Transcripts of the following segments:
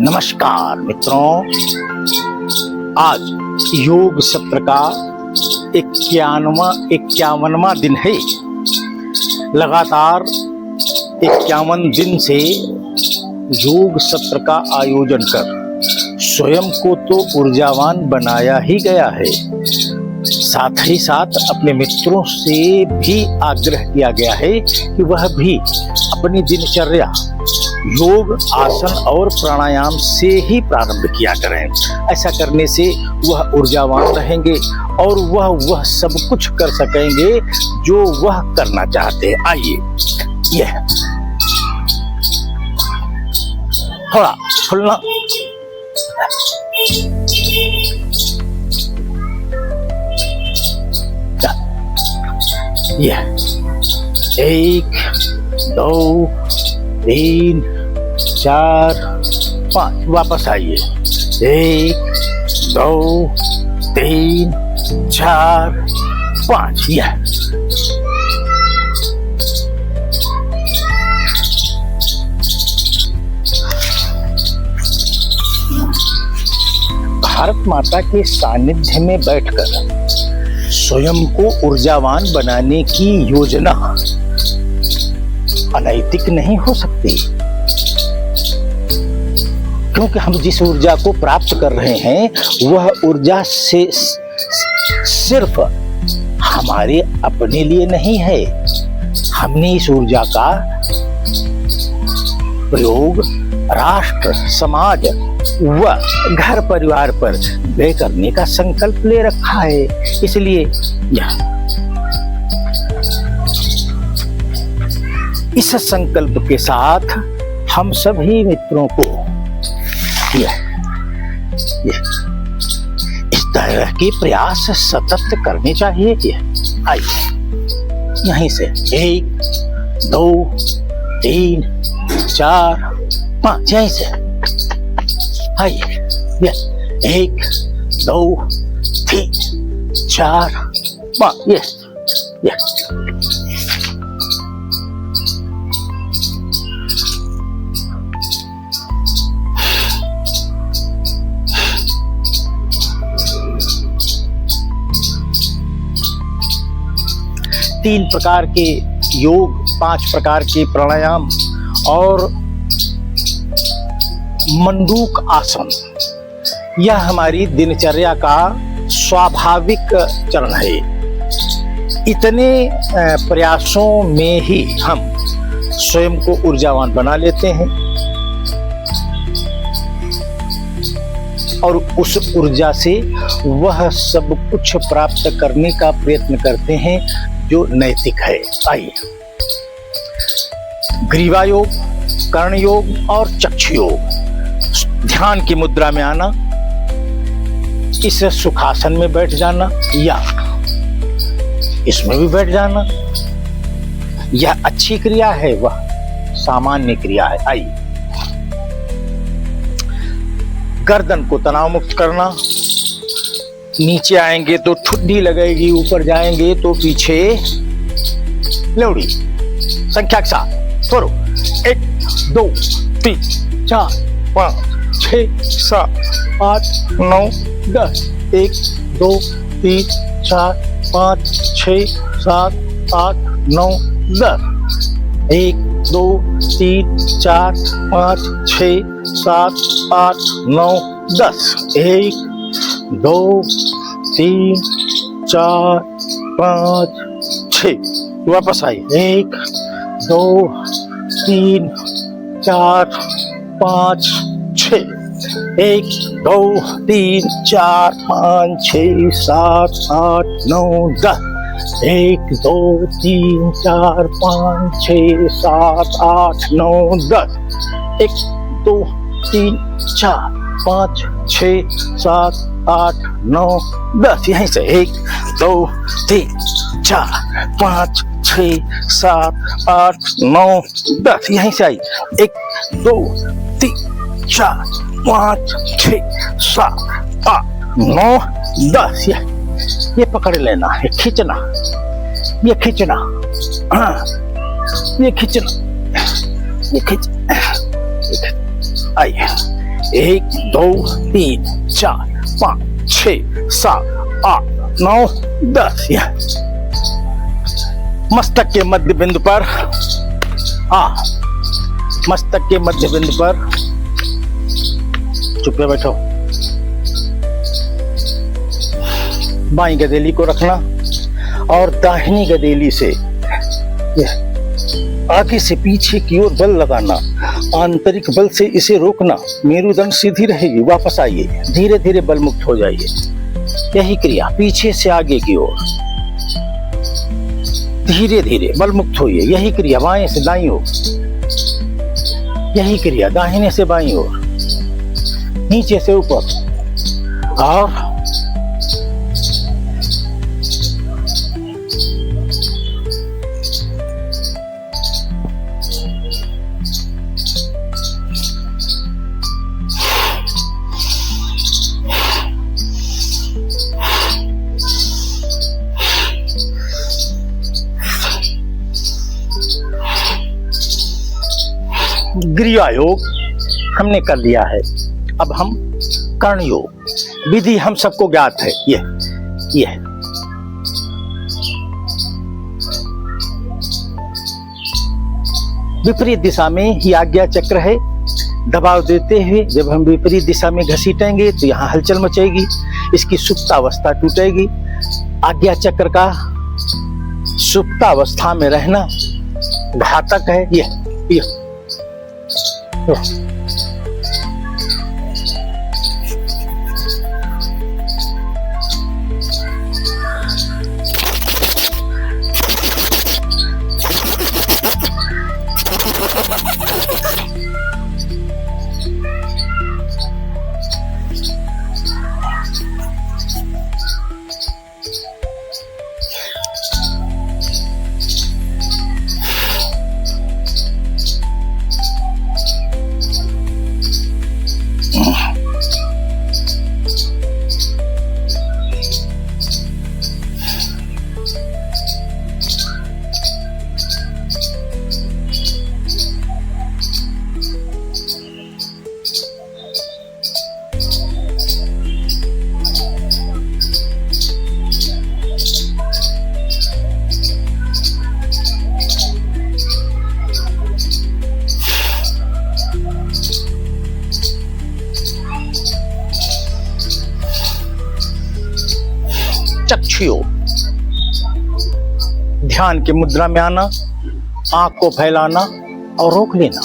नमस्कार मित्रों, आज योग सत्र का 51वां दिन है। लगातार 51 दिन से योग सत्र का आयोजन कर स्वयं को तो ऊर्जावान बनाया ही गया है, साथ ही साथ अपने मित्रों से भी आग्रह किया गया है कि वह भी अपनी दिनचर्या योग, आसन और प्राणायाम से ही प्रारंभ किया करें। ऐसा करने से वह ऊर्जावान रहेंगे और वह सब कुछ कर सकेंगे जो वह करना चाहते हैं। आइए, यह थोड़ा खुलना, यह 1 2 3 4 5, वापस आइए। 1 2 3 4 5, यह भारत माता के सानिध्य में बैठकर स्वयं को ऊर्जावान बनाने की योजना अनैतिक नहीं हो सकती, क्योंकि हम जिस ऊर्जा को प्राप्त कर रहे हैं वह ऊर्जा से सिर्फ हमारे अपने लिए नहीं है। हमने इस ऊर्जा का प्रयोग राष्ट्र, समाज व घर परिवार पर व्यय करने का संकल्प ले रखा है। इसलिए इस संकल्प के साथ हम सभी मित्रों को इस तरह के प्रयास सतत करने चाहिए। आइए, यहीं से 1 2 3 4 5, यहीं से आइए। 1 2 3 4 5, यस। 3 प्रकार के योग, 5 प्रकार के प्राणायाम और मंडूक आसन, यह हमारी दिनचर्या का स्वाभाविक चरण है। इतने प्रयासों में ही हम स्वयं को ऊर्जावान बना लेते हैं और उस ऊर्जा से वह सब कुछ प्राप्त करने का प्रयत्न करते हैं जो नैतिक है। आइए, ग्रीवा योग, कर्ण योग और चक्षु योग। ध्यान की मुद्रा में आना, इस सुखासन में बैठ जाना या इसमें भी बैठ जाना, यह अच्छी क्रिया है, वह सामान्य क्रिया है। आइए, गर्दन को तनाव मुक्त करना, नीचे आएंगे तो ठुड्डी लगेगी, ऊपर जाएंगे तो पीछे लौड़ी। संख्या के साथ थोड़ो, 1 2 3 4 5 6 7 8 9 10, 1 2 3 4 5 6 7 8 9 10, 1 2 3 4 5 6 7 8 9 10, 1 2 3 4 5 6, वापस आई। 1 2 3 4 5 6, 1 2 3 4 5 6 7 8 9 10, 1 2 3 4 5 6 7 8 9 10, 1 2 3 4 5 6 7 8 9 10, यहीं से 1 2 3 4 5 6 7 8 9 10, यहीं से आई। 1 2 3 4 5 6 7 8 9 10, ये पकड़ लेना है, खींचना, ये खींचना, ये खींचना, ये खींच। आइए, 1 2 3 4 5 6 7 8 9 10। यह मस्तक के मध्य बिंदु पर मस्तक के मध्य बिंदु पर चुप बैठो। बाई गदेली को रखना और दाहिनी गदेली से आगे से पीछे की ओर बल लगाना, आंतरिक बल से इसे रोकना। मेरुदंड सीधी रहेगी। वापस आइए, धीरे धीरे बल मुक्त हो जाइए। यही क्रिया पीछे से आगे की ओर धीरे धीरे बल मुक्त होइए। यही क्रिया बाएं से दाईं ओर, यही क्रिया दाहिने से बाईं ओर, नीचे से ऊपर। और क्रिया योग हमने कर लिया है। अब हम कर्ण योग, विधि हम सबको ज्ञात है। ये विपरीत दिशा में ही आज्ञा चक्र है। दबाव देते हुए जब हम विपरीत दिशा में घसीटेंगे तो यहाँ हलचल मचेगी, इसकी सुप्तावस्था टूटेगी। आज्ञा चक्र का सुप्तावस्था में रहना घातक है। यह चक्षुयो, ध्यान की मुद्रा में आना, आंख को फैलाना और रोक लेना।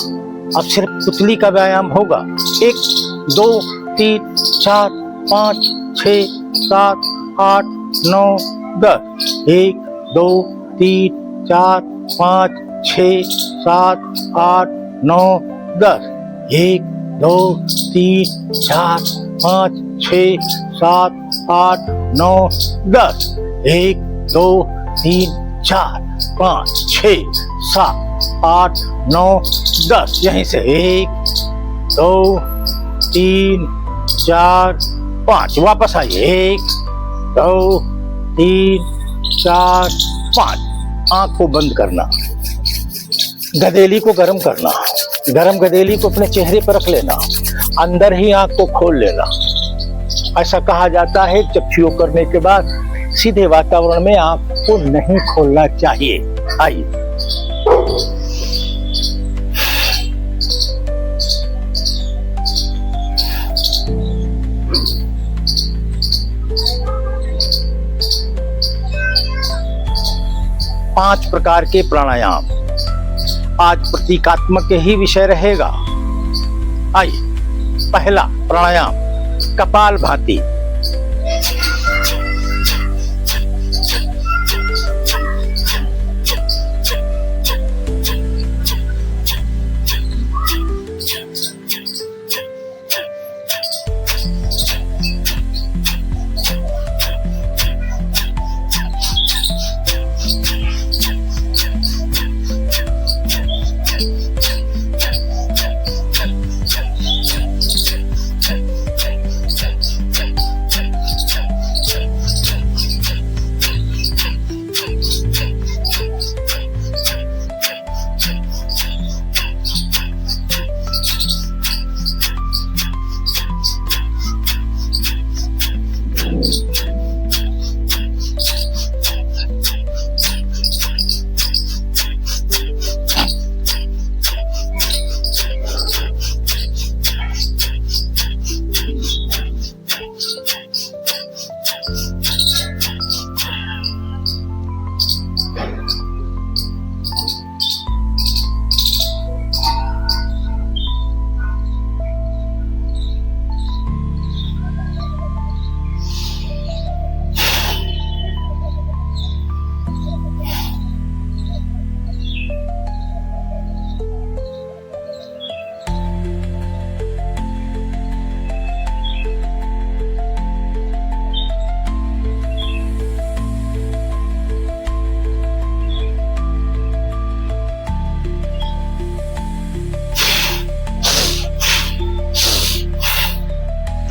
अब सिर्फ पुतली का व्यायाम होगा। 1 2 3 4 5 6 7 8 9 10। 1 2 3 4 5 6 7 8 9 10। 1 2 3 4 5 6 7 8 9 10। 1 2 3 4 5 6 7 8 9 10। यहीं से 1 2 3 4 5। वापस आइए। 1 2 3 4 5। आंख को बंद करना, गदेली को गर्म करना, गरम गदेली को अपने चेहरे पर रख लेना, अंदर ही आंख को खोल लेना। ऐसा कहा जाता है चक्षु योग करने के बाद सीधे वातावरण में आंख को नहीं खोलना चाहिए। आइए, पांच प्रकार के प्राणायाम। आज प्रतीकात्मक ही विषय रहेगा। आइए, पहला प्राणायाम कपाल भाती।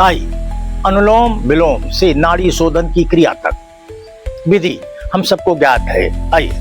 आई अनुलोम विलोम से नाड़ी शोधन की क्रिया तक विधि हम सबको ज्ञात है। आइए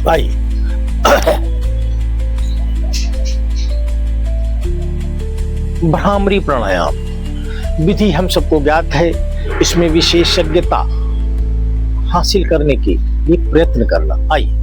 भाई भ्रामरी प्राणायाम विधि हम सबको ज्ञात है। इसमें विशेषज्ञता हासिल करने के लिए प्रयत्न करना। आइए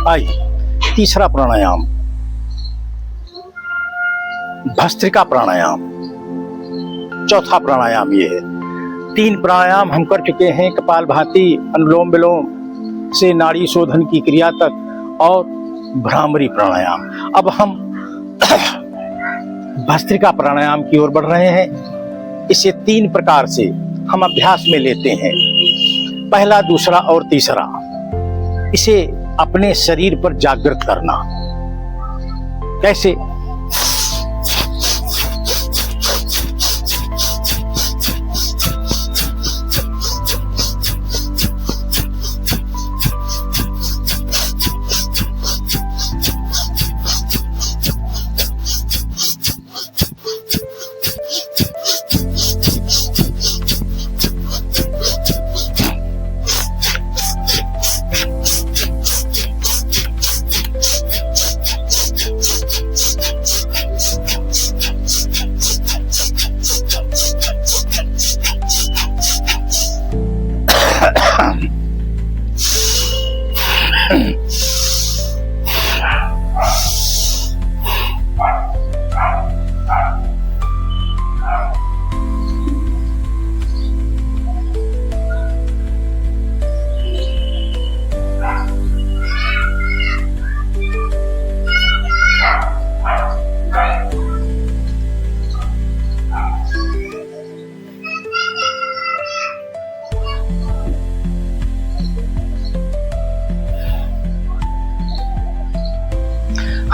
आइए तीसरा प्राणायाम भस्त्रिका प्राणायाम। चौथा प्राणायाम ये है। 3 प्राणायाम हम कर चुके हैं, कपालभाति, अनुलोम विलोम से नाड़ी शोधन की क्रिया तक और भ्रामरी प्राणायाम। अब हम भस्त्रिका प्राणायाम की ओर बढ़ रहे हैं। इसे 3 प्रकार से हम अभ्यास में लेते हैं, पहला, दूसरा और तीसरा। इसे अपने शरीर पर जागृत करना। कैसे?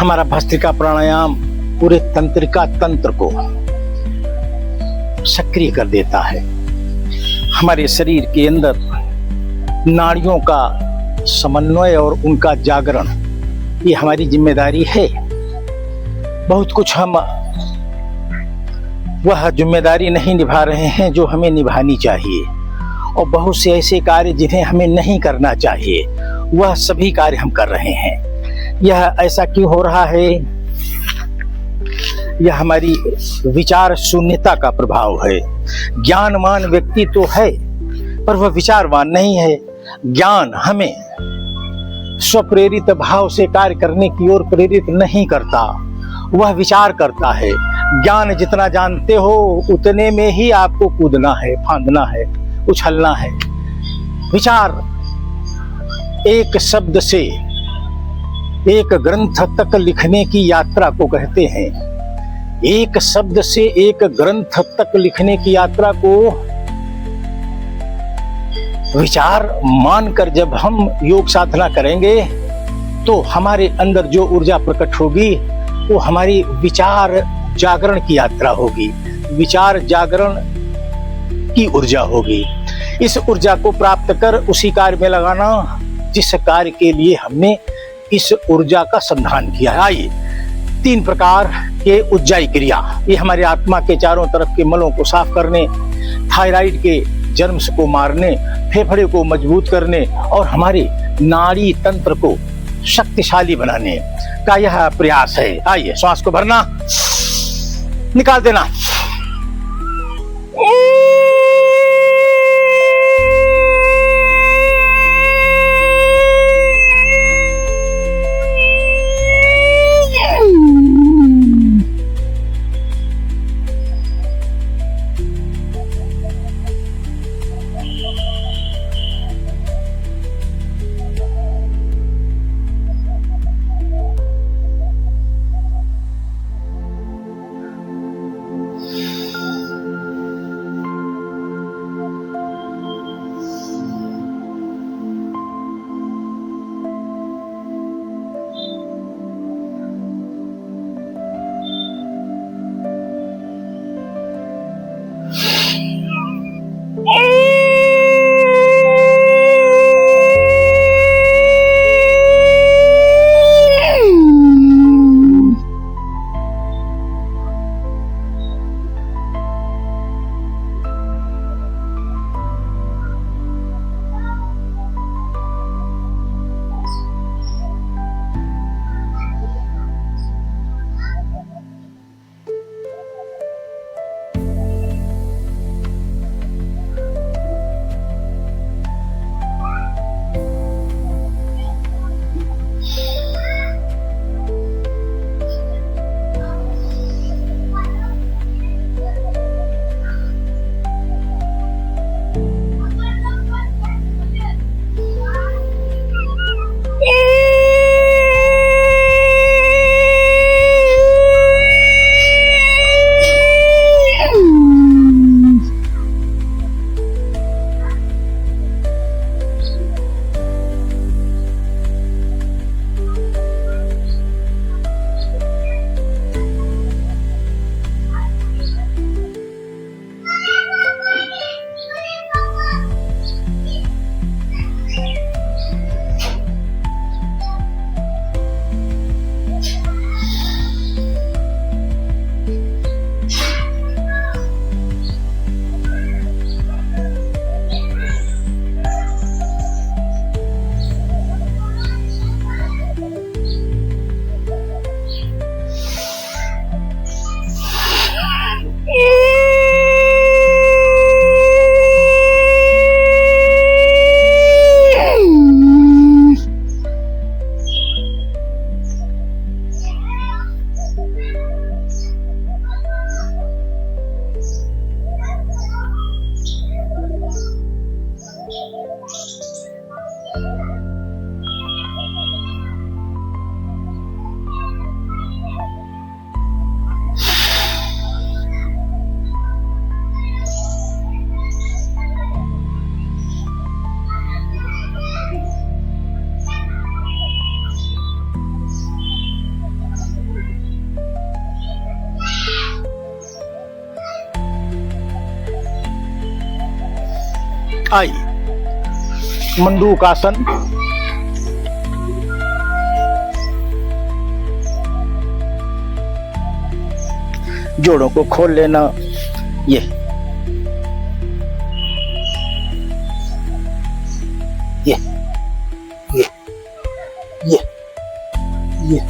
हमारा भस्त्रिका प्राणायाम पूरे तंत्रिका तंत्र को सक्रिय कर देता है। हमारे शरीर के अंदर नाड़ियों का समन्वय और उनका जागरण, ये हमारी जिम्मेदारी है। बहुत कुछ हम वह जिम्मेदारी नहीं निभा रहे हैं जो हमें निभानी चाहिए, और बहुत से ऐसे कार्य जिन्हें हमें नहीं करना चाहिए, वह सभी कार्य हम कर रहे हैं। यह ऐसा क्यों हो रहा है? यह हमारी विचार शून्यता का प्रभाव है। ज्ञानवान व्यक्ति तो है पर वह विचारवान नहीं है। ज्ञान हमें स्वप्रेरित भाव से कार्य करने की ओर प्रेरित नहीं करता, वह विचार करता है। ज्ञान जितना जानते हो उतने में ही आपको कूदना है, फांदना है, उछलना है। विचार एक शब्द से एक ग्रंथ तक लिखने की यात्रा को कहते हैं। एक शब्द से एक ग्रंथ तक लिखने की यात्रा को विचार मानकर जब हम योग साधना करेंगे तो हमारे अंदर जो ऊर्जा प्रकट होगी वो हमारी विचार जागरण की यात्रा होगी, विचार जागरण की ऊर्जा होगी। इस ऊर्जा को प्राप्त कर उसी कार्य में लगाना जिस कार्य के लिए हमने इस ऊर्जा का संधान किया है। आइए, 3 प्रकार के उज्जाई क्रिया, ये हमारे आत्मा के चारों तरफ के मलों को साफ करने, थायराइड के जर्म्स को मारने, फेफड़े को मजबूत करने और हमारे नाड़ी तंत्र को शक्तिशाली बनाने का यह प्रयास है। आइए, श्वास को भरना, निकाल देना। आइए, मंडूकासन। जोड़ों को खोल लेना। ये ये ये ये ये ये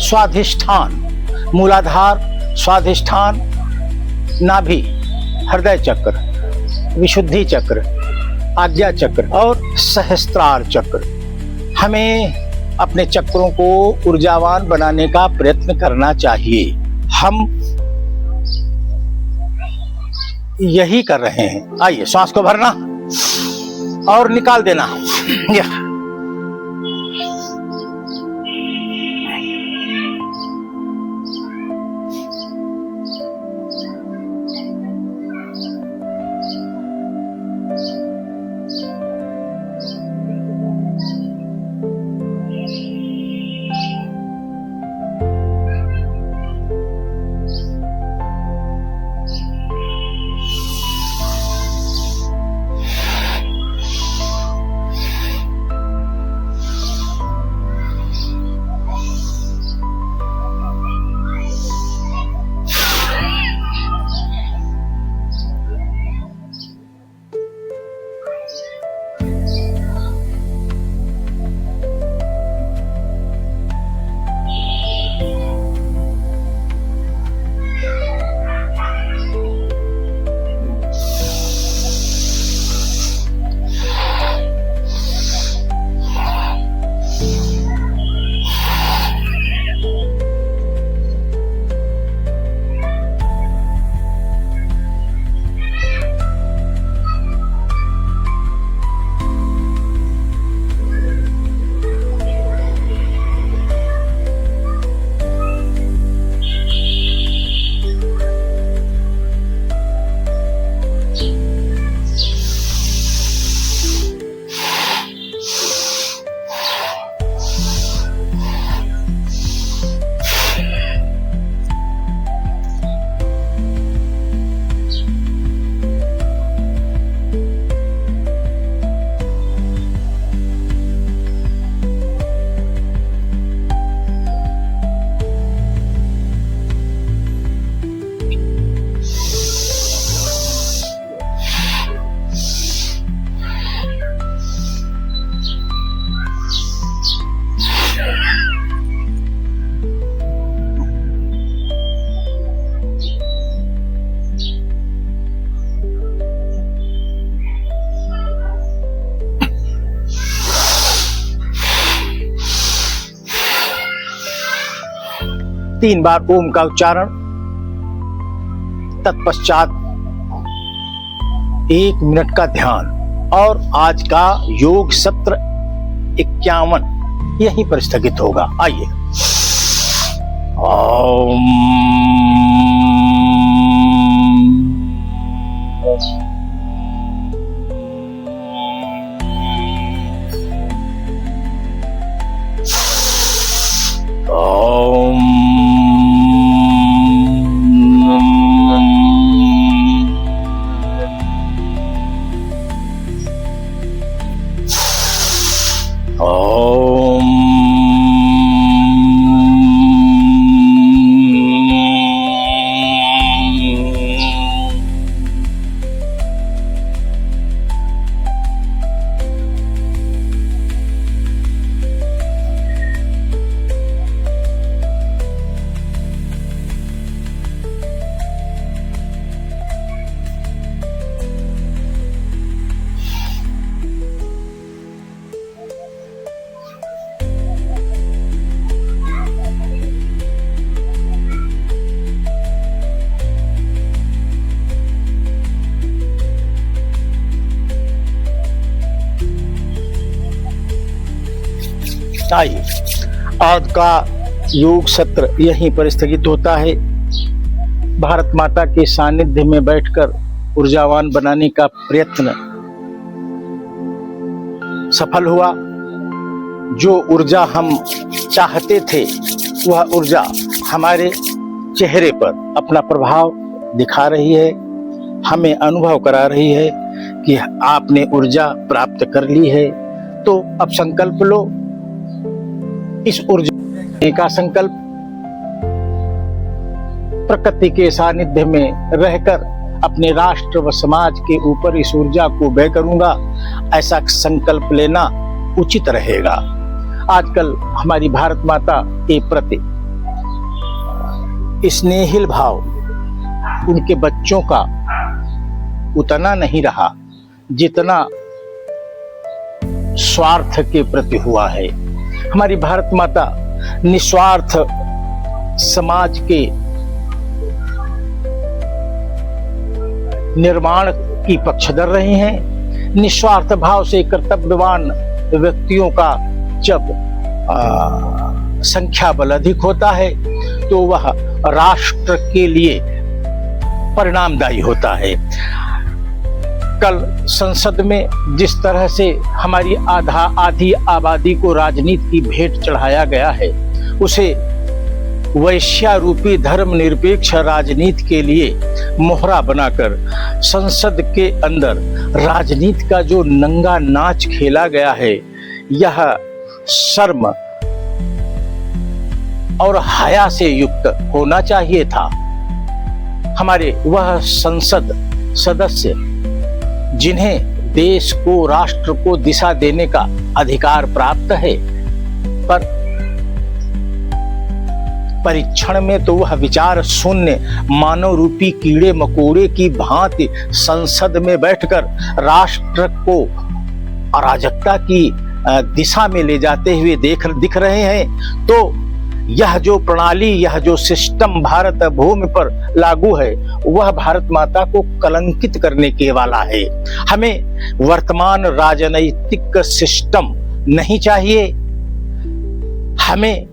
स्वाधिष्ठान, मूलाधार, स्वाधिष्ठान, नाभि, हृदय चक्र, विशुद्धि चक्र, आज्ञा चक्र और सहस्त्रार चक्र। हमें अपने चक्रों को ऊर्जावान बनाने का प्रयत्न करना चाहिए। हम यही कर रहे हैं। आइए, श्वास को भरना और निकाल देना। यह 3 बार ओम का उच्चारण, तत्पश्चात 1 मिनट का ध्यान। और आज का योग सत्र 51 यहीं पर स्थगित होगा। आइए, ओम आइए, आज का योग सत्र यहीं पर स्थगित होता है। भारत माता के सानिध्य में बैठकर ऊर्जावान बनाने का प्रयत्न सफल हुआ। जो ऊर्जा हम चाहते थे वह ऊर्जा हमारे चेहरे पर अपना प्रभाव दिखा रही है, हमें अनुभव करा रही है कि आपने ऊर्जा प्राप्त कर ली है। तो अब संकल्प लो, इस ऊर्जा का संकल्प प्रकृति के सानिध्य में रहकर अपने राष्ट्र व समाज के ऊपर इस ऊर्जा को व्यय करूंगा, ऐसा संकल्प लेना उचित रहेगा। आजकल हमारी भारत माता के प्रति स्नेहिल भाव उनके बच्चों का उतना नहीं रहा जितना स्वार्थ के प्रति हुआ है। हमारी भारत माता निस्वार्थ समाज के निर्माण की पक्षधर रही हैं। निस्वार्थ भाव से कर्तव्यवान व्यक्तियों का जब संख्या बल अधिक होता है तो वह राष्ट्र के लिए परिणामदायी होता है। कल संसद में जिस तरह से हमारी आधी आबादी को राजनीति की भेंट चढ़ाया गया है, उसे वैश्यारूपी धर्मनिरपेक्ष राजनीति के लिए मोहरा बनाकर संसद के अंदर राजनीति का जो नंगा नाच खेला गया है, यह शर्म और हया से युक्त होना चाहिए था। हमारे वह संसद सदस्य जिन्हें देश को, राष्ट्र को दिशा देने का अधिकार प्राप्त है, पर परीक्षण में तो वह विचार शून्य मानव रूपी कीड़े मकोड़े की भांति संसद में बैठकर राष्ट्र को अराजकता की दिशा में ले जाते हुए दिख रहे हैं। तो यह जो प्रणाली, यह जो सिस्टम भारत भूमि पर लागू है, वह भारत माता को कलंकित करने के वाला है। हमें वर्तमान राजनैतिक सिस्टम नहीं चाहिए, हमें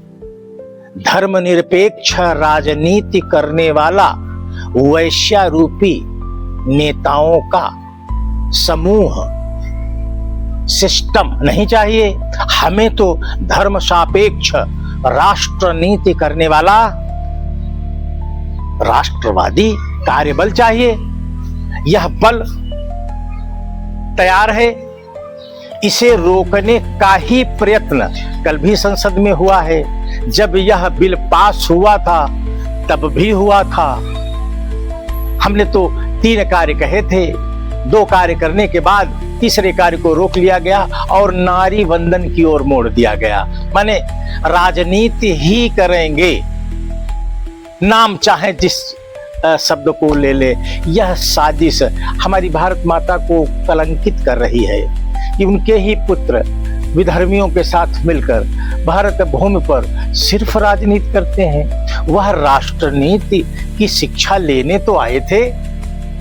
धर्मनिरपेक्ष राजनीति करने वाला वैश्यारूपी नेताओं का समूह सिस्टम नहीं चाहिए। हमें तो धर्म सापेक्ष राष्ट्र नीति करने वाला राष्ट्रवादी कार्यबल चाहिए। यह बल तैयार है, इसे रोकने का ही प्रयत्न कल भी संसद में हुआ है। जब यह बिल पास हुआ था तब भी हुआ था। हमने तो 3 कार्य कहे थे, 2 कार्य करने के बाद तीसरे कार्य को रोक लिया गया और नारी वंदन की ओर मोड़ दिया गया। माने राजनीति ही करेंगे, नाम चाहे जिस शब्द को ले ले। यह साजिश हमारी भारत माता को कलंकित कर रही है कि उनके ही पुत्र विधर्मियों के साथ मिलकर भारत भूमि पर सिर्फ राजनीति करते हैं। वह राष्ट्रनीति की शिक्षा लेने तो आए थे,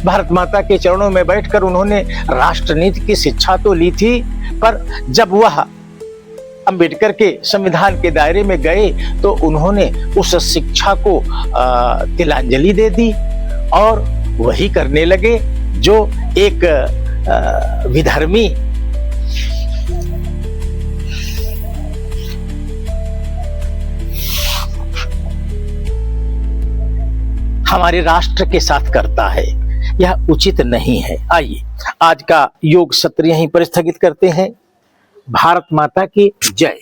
भारत माता के चरणों में बैठकर उन्होंने राष्ट्रनीति की शिक्षा तो ली थी, पर जब वह अंबेडकर के संविधान के दायरे में गए तो उन्होंने उस शिक्षा को तिलांजलि दे दी और वही करने लगे जो एक विधर्मी हमारे राष्ट्र के साथ करता है। यह उचित नहीं है। आइए आज का योग सत्र यहीं पर स्थगित करते हैं। भारत माता की जय।